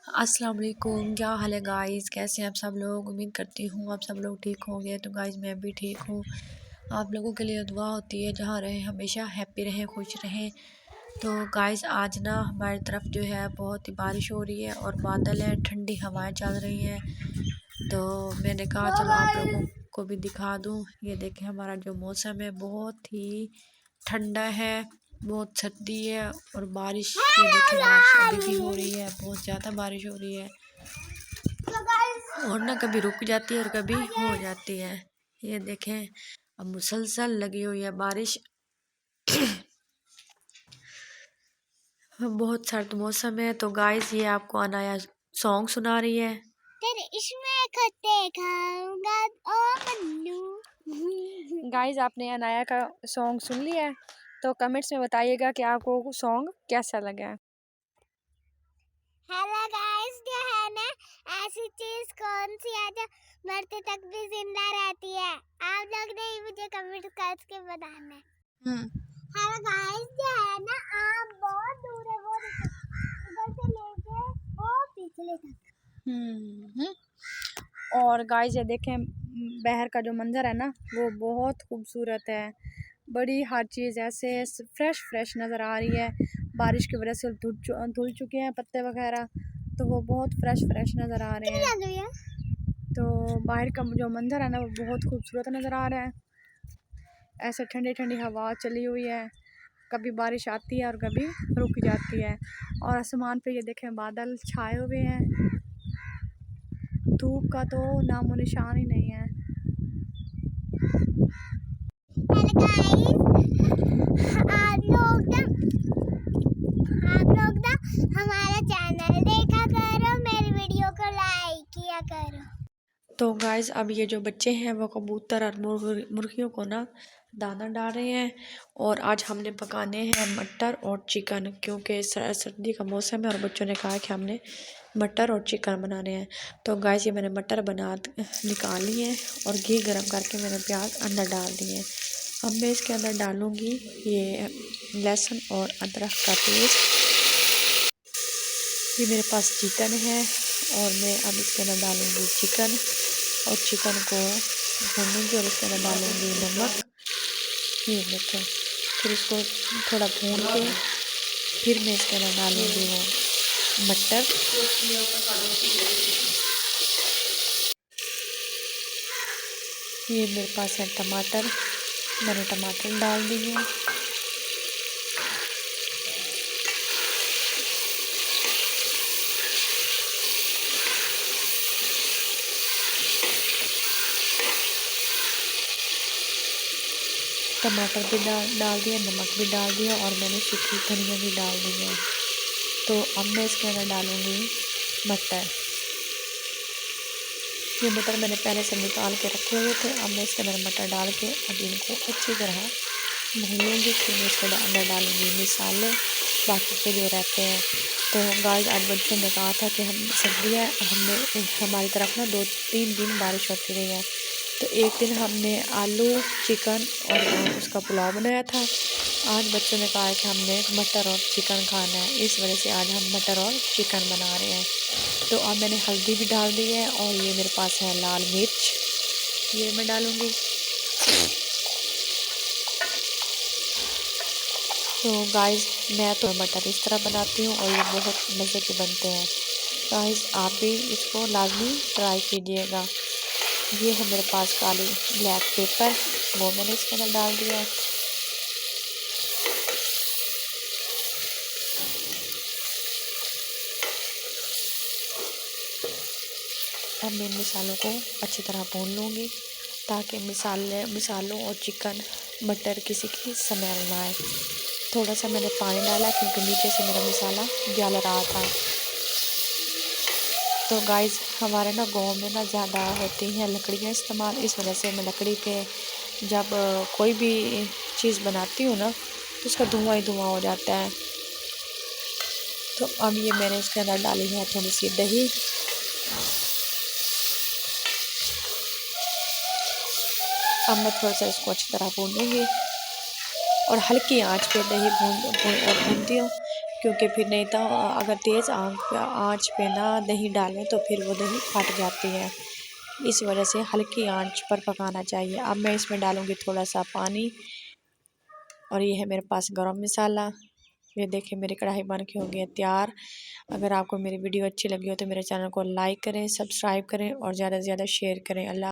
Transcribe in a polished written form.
अस्सलाम वालेकुम, क्या हाल है गाइस। कैसे हैं आप सब लोग। उम्मीद करती हूँ आप सब लोग ठीक होंगे। तो गाइस मैं भी ठीक हूँ। आप लोगों के लिए दुआ होती है, जहाँ रहें हमेशा हैप्पी रहें, खुश रहें। तो गाइस आज ना हमारी तरफ जो है बहुत ही बारिश हो रही है और बादल है, ठंडी हवाएं चल रही हैं। तो मैंने कहा चलो आप लोगों को भी दिखा दूँ। ये देखें हमारा जो मौसम है बहुत ही ठंडा है, बहुत सर्दी है और बारिश, ये देखिए बारिश अभी भी हो रही है, बहुत ज़्यादा बारिश हो रही है और ना कभी रुक जाती है और कभी हो जाती है। ये देखें अब मुसलसल लगी हुई है बारिश। बहुत सर्द मौसम है। तो गाइस ये आपको अनाया सॉन्ग सुना रही है। तेरे इसमें खट्टे खाऊंगा ओ मन्नू। गाइस आपने अनाया का सॉन्ग सुन लिया है, तो कमेंट्स में बताइएगा कि आपको सॉन्ग कैसा लगा। हेलो गाइस, जो है ना ऐसी चीज कौन सी है जो मरते तक भी जिंदा रहती है? आप लोग ने मुझे कमेंट करके बताना है। हेलो गाइस, जो है ना आम बहुत दूर है, वो इधर से लेके वो पिछले तक। और गाइस ये देखें बाहर का जो मंजर है ना वो बहुत खूबसूरत है। बड़ी हर चीज़ ऐसे फ्रेश फ्रेश नज़र आ रही है। बारिश की वजह से धुल चुके हैं पत्ते वगैरह, तो वो बहुत फ्रेश फ्रेश नज़र आ रहे हैं। तो बाहर का जो मंजर है ना वो बहुत खूबसूरत नज़र आ रहा है। ऐसे ठंडी ठंडी हवा चली हुई है, कभी बारिश आती है और कभी रुक जाती है। और आसमान पे ये देखें बादल छाए हुए हैं, धूप का तो नामो निशान ही नहीं है। हेलो गाइस, आप लोग ना हमारा चैनल देखा करो, मेरी वीडियो को लाइक किया करो। तो गाइस अब ये जो बच्चे हैं वो कबूतर और मुर्गियों को ना दाना डाल रहे हैं। और आज हमने पकाने हैं मटर और चिकन, क्योंकि सर्दी का मौसम है और बच्चों ने कहा कि हमने मटर और चिकन बनाने हैं। तो गाइस ये मैंने मटर निकाल लिए हैं और घी गरम करके मैंने प्याज अंदर डाल दिए हैं। अब मैं इसके अंदर डालूँगी ये लहसुन और अदरक का पेस्ट। ये मेरे पास चिकन है और मैं अब इसके अंदर डालूँगी चिकन और चिकन को भूनूंगी और इसके अंदर डालूँगी नमक। ये देखो, फिर इसको थोड़ा भून के फिर मैं इसके अंदर डालूँगी वो मटर। ये मेरे पास है टमाटर, मैंने टमाटर डाल दिए। टमाटर भी डाल दिया, नमक भी डाल दिया और मैंने सूखी धनिया भी डाल दी है। तो अब मैं इसके अंदर डालूँगी मटर। ये मटर मैंने पहले से निकाल के रखे हुए थे। अब मैं इसके अंदर मटर डाल के अब इनको अच्छी तरह भून लूँगी। फिर मैं इसके अंदर डालूँगी मसाले बाकी के जो रहते हैं। तो गाइस आज बच्चों ने कहा था कि हम सर्दी है, हमने हमारी तरफ ना 2-3 दिन बारिश होती रही है। तो एक दिन हमने आलू चिकन और उसका पुलाव बनाया था। आज बच्चों ने कहा है कि हमने मटर और चिकन खाना है, इस वजह से आज हम मटर और चिकन बना रहे हैं। तो अब मैंने हल्दी भी डाल दी है और ये मेरे पास है लाल मिर्च, ये मैं डालूँगी। तो गाइस मैं तो मटर इस तरह बनाती हूँ और ये बहुत मज़े के बनते हैं। गाइस आप भी इसको लाजमी ट्राई कीजिएगा। ये है मेरे पास काली ब्लैक पेपर, वो मैंने इसके अंदर डाल दिया। अब मैं मसालों को अच्छी तरह भून लूँगी ताकि मसालों और चिकन मटर किसी की स्मेल ना आए। थोड़ा सा मैंने पानी डाला क्योंकि नीचे से मेरा मसाला जल रहा था। तो गाइस हमारे ना गांव में ना ज़्यादा होती हैं लकड़ियाँ इस्तेमाल, इस वजह से मैं लकड़ी पे जब कोई भी चीज़ बनाती हूँ ना तो उसका धुआं ही धुआं हो जाता है। तो अब ये मैंने इसके अंदर डाली है थोड़ी सी दही। अब मैं थोड़ा सा इसको अच्छी तरह भूनूंगी और हल्की आंच पे दही भूनती हूँ। क्योंकि फिर नहीं तो अगर तेज़ आंच पे ना दही डालें तो फिर वो दही फट जाती है। इस वजह से हल्की आंच पर पकाना चाहिए। अब मैं इसमें डालूँगी थोड़ा सा पानी और ये है मेरे पास गरम मसाला। ये देखिए मेरी कढ़ाई बन के हो गई है तैयार। अगर आपको मेरी वीडियो अच्छी लगी हो तो मेरे चैनल को लाइक करें, सब्सक्राइब करें और ज़्यादा से ज़्यादा शेयर करें। अल्लाह